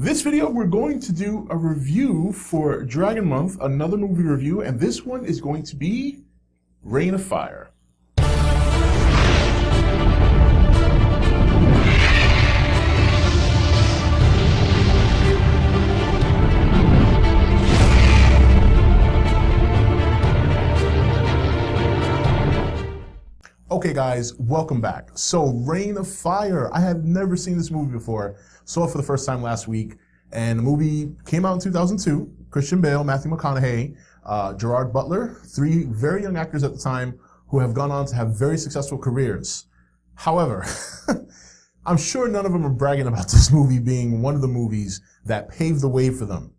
This video, we're going to do a review for Dragon Month, another movie review, and this one is going to be Reign of Fire. Okay guys, welcome back. So Reign of Fire, I had never seen this movie before. Saw it for the first time last week, and the movie came out in 2002. Christian Bale, Matthew McConaughey, Gerard Butler, three very young actors at the time who have gone on to have very successful careers. However, I'm sure none of them are bragging about this movie being one of the movies that paved the way for them.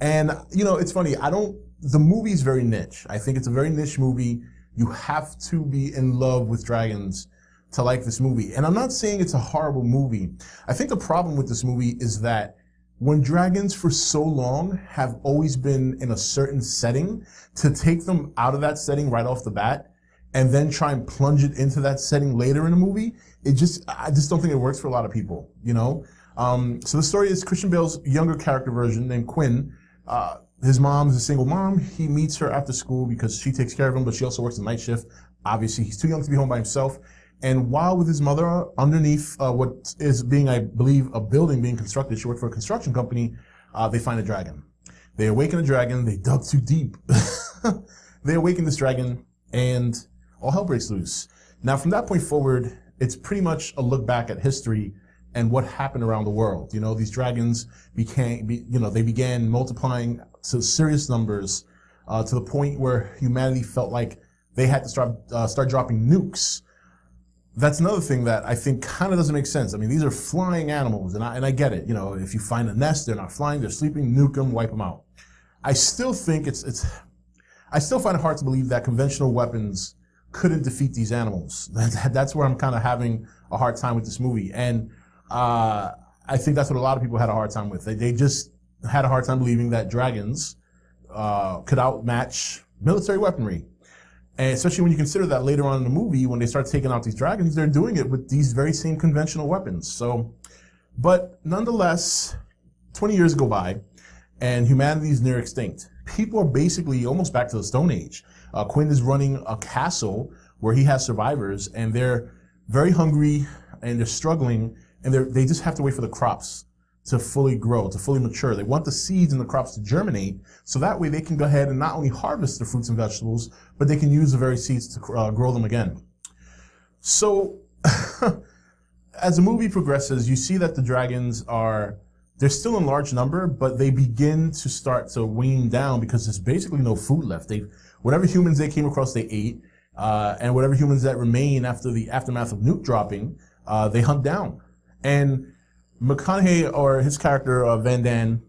And you know, it's funny, the movie's very niche. I think it's a very niche movie. You have to be in love with dragons to like this movie. And I'm not saying it's a horrible movie. I think the problem with this movie is that when dragons for so long have always been in a certain setting, to take them out of that setting right off the bat and then try and plunge it into that setting later in the movie, I just don't think it works for a lot of people, you know? So the story is Christian Bale's younger character version named Quinn. His mom is a single mom. He meets her after school because she takes care of him, but she also works the night shift. Obviously, he's too young to be home by himself. And while with his mother, underneath what is being, I believe, a building being constructed, she worked for a construction company, they find a dragon. They awaken a dragon. They dug too deep. They awaken this dragon, and all hell breaks loose. Now, from that point forward, it's pretty much a look back at history and what happened around the world. You know, these dragons they began multiplying to serious numbers, to the point where humanity felt like they had to start dropping nukes. That's another thing that I think kind of doesn't make sense. I mean, these are flying animals, and I get it. You know, if you find a nest, they're not flying, they're sleeping, nuke them, wipe them out. I still think I still find it hard to believe that conventional weapons couldn't defeat these animals. That's where I'm kind of having a hard time with this movie. And I think that's what a lot of people had a hard time with. They just had a hard time believing that dragons could outmatch military weaponry. And especially when you consider that later on in the movie, when they start taking out these dragons, they're doing it with these very same conventional weapons. So, but nonetheless, 20 years go by, and humanity is near extinct. People are basically almost back to the Stone Age. Quinn is running a castle where he has survivors, and they're very hungry, and they're struggling, and they just have to wait for the crops to fully grow, to fully mature. They want the seeds and the crops to germinate, so that way they can go ahead and not only harvest the fruits and vegetables, but they can use the very seeds to grow them again. So, as the movie progresses, you see that the dragons they're still in large number, but they begin to start to wane down because there's basically no food left. Whatever humans they came across, they ate, and whatever humans that remain after the aftermath of nuke dropping, they hunt down. And McConaughey, or his character, Van Damme,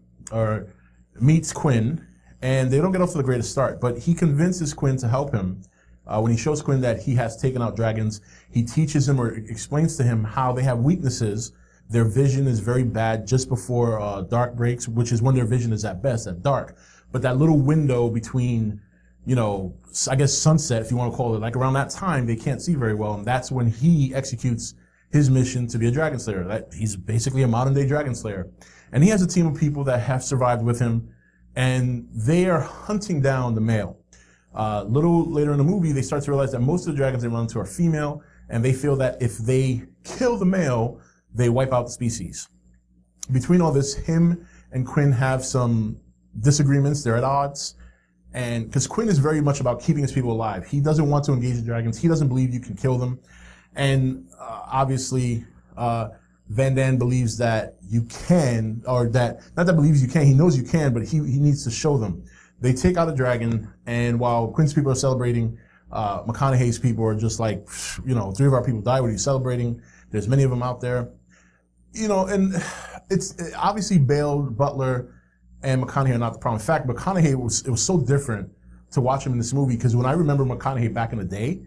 meets Quinn, and they don't get off to the greatest start, but he convinces Quinn to help him. When he shows Quinn that he has taken out dragons, he teaches him or explains to him how they have weaknesses. Their vision is very bad just before dark breaks, which is when their vision is at best, at dark. But that little window between, you know, I guess sunset, if you want to call it, like around that time, they can't see very well, and that's when he executes his mission to be a dragon slayer. He's basically a modern day dragon slayer. And he has a team of people that have survived with him, and they are hunting down the male. Little later in the movie, they start to realize that most of the dragons they run into are female, and they feel that if they kill the male, they wipe out the species. Between all this, him and Quinn have some disagreements. They're at odds. And because Quinn is very much about keeping his people alive. He doesn't want to engage the dragons. He doesn't believe you can kill them. And obviously, Van Damme believes that you can, or that, not that believes you can, he knows you can, but he needs to show them. They take out a dragon, and while Quinn's people are celebrating, McConaughey's people are just like, you know, 3 of our people died, what are you celebrating? There's many of them out there. You know, and it's obviously Bale, Butler, and McConaughey are not the problem. In fact, McConaughey, it was so different to watch him in this movie, because when I remember McConaughey back in the day,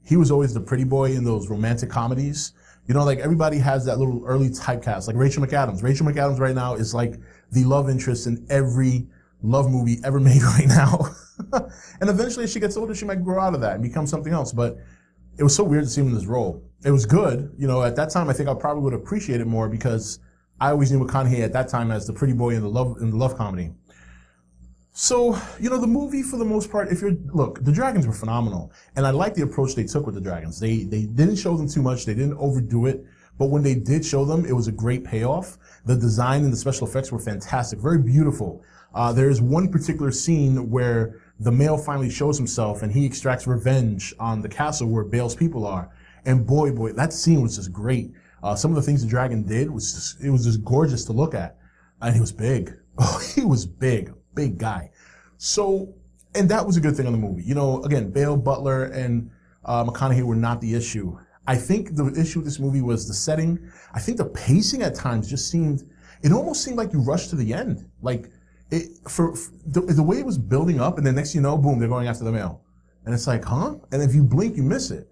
he was always the pretty boy in those romantic comedies. You know, like everybody has that little early typecast, like Rachel McAdams. Rachel McAdams right now is like the love interest in every love movie ever made right now. And eventually as she gets older, she might grow out of that and become something else. But it was so weird to see him in this role. It was good. You know, at that time, I think I probably would appreciate it more because I always knew McConaughey at that time as the pretty boy in the love comedy. So, the movie for the most part, look, the dragons were phenomenal. And I like the approach they took with the dragons. They didn't show them too much. They didn't overdo it. But when they did show them, it was a great payoff. The design and the special effects were fantastic, very beautiful. There's one particular scene where the male finally shows himself and he extracts revenge on the castle where Bale's people are. And boy, that scene was just great. Some of the things the dragon did was just gorgeous to look at. And he was big. Oh, he was big guy. So, and that was a good thing on the movie. Again, Bale, Butler, and McConaughey were not the issue. I think the issue with this movie was the setting. I think the pacing at times it almost seemed like you rushed to the end. Like, the way it was building up, and then next thing you know, boom, they're going after the male. And it's like, huh? And if you blink, you miss it.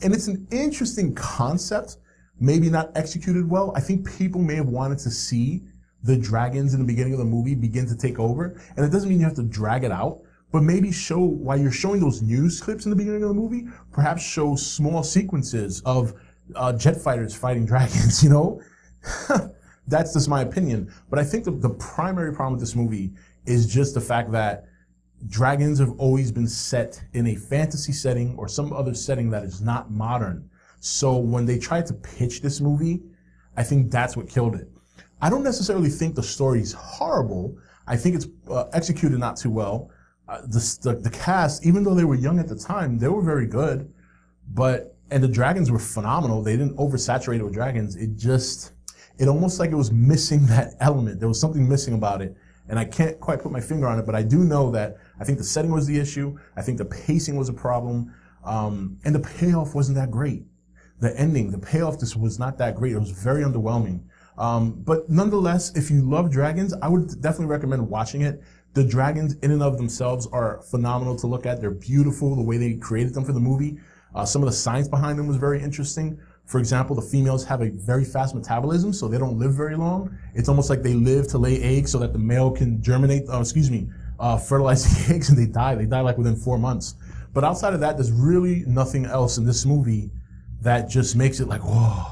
And it's an interesting concept, maybe not executed well. I think people may have wanted to see the dragons in the beginning of the movie begin to take over. And it doesn't mean you have to drag it out, but maybe while you're showing those news clips in the beginning of the movie, perhaps show small sequences of jet fighters fighting dragons, That's just my opinion. But I think the primary problem with this movie is just the fact that dragons have always been set in a fantasy setting or some other setting that is not modern. So when they tried to pitch this movie, I think that's what killed it. I don't necessarily think the story's horrible. I think it's executed not too well. The cast, even though they were young at the time, they were very good. And the dragons were phenomenal. They didn't oversaturate it with dragons. It almost like it was missing that element. There was something missing about it. And I can't quite put my finger on it, but I do know that I think the setting was the issue. I think the pacing was a problem. And the payoff wasn't that great. The ending, the payoff just was not that great. It was very underwhelming. But nonetheless, if you love dragons, I would definitely recommend watching it. The dragons in and of themselves are phenomenal to look at. They're beautiful, the way they created them for the movie. Some of the science behind them was very interesting. For example, the females have a very fast metabolism, so they don't live very long. It's almost like they live to lay eggs so that the male can fertilize the eggs, and they die. They die like within 4 months. But outside of that, there's really nothing else in this movie that just makes it like, whoa.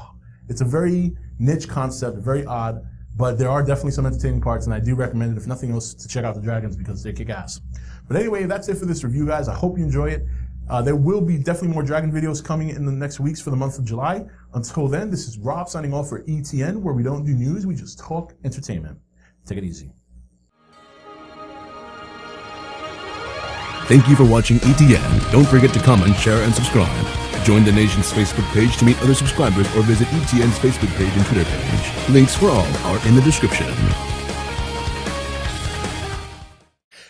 It's a very niche concept, very odd, but there are definitely some entertaining parts, and I do recommend it, if nothing else, to check out the dragons because they kick ass. But anyway, that's it for this review, guys. I hope you enjoy it. There will be definitely more dragon videos coming in the next weeks for the month of July. Until then, this is Rob signing off for ETN, where we don't do news, we just talk entertainment. Take it easy. Thank you for watching ETN. Don't forget to comment, share, and subscribe. Join the nation's Facebook page to meet other subscribers or visit ETN's Facebook page and Twitter page. Links for all are in the description.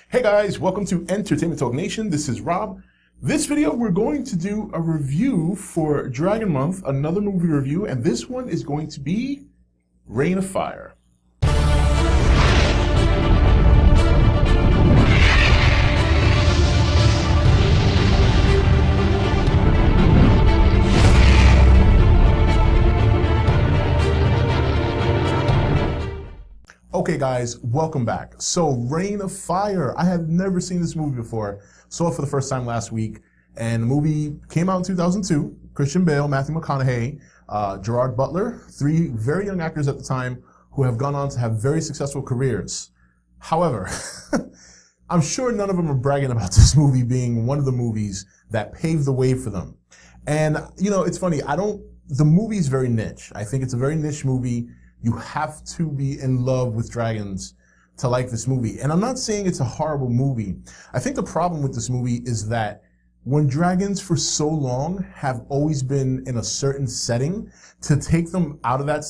Hey guys, welcome to Entertainment Talk Nation. This is Rob. This video, we're going to do a review for Dragon Month, another movie review, and this one is going to be Reign of Fire. Okay guys, welcome back. So Reign of Fire, I have never seen this movie before. Saw it for the first time last week, and the movie came out in 2002. Christian Bale, Matthew McConaughey, Gerard Butler, 3 very young actors at the time who have gone on to have very successful careers. However, I'm sure none of them are bragging about this movie being one of the movies that paved the way for them. And, it's funny, the movie is very niche. I think it's a very niche movie. You have to be in love with dragons to like this movie. And I'm not saying it's a horrible movie. I think the problem with this movie is that when dragons for so long have always been in a certain setting, to take them out of that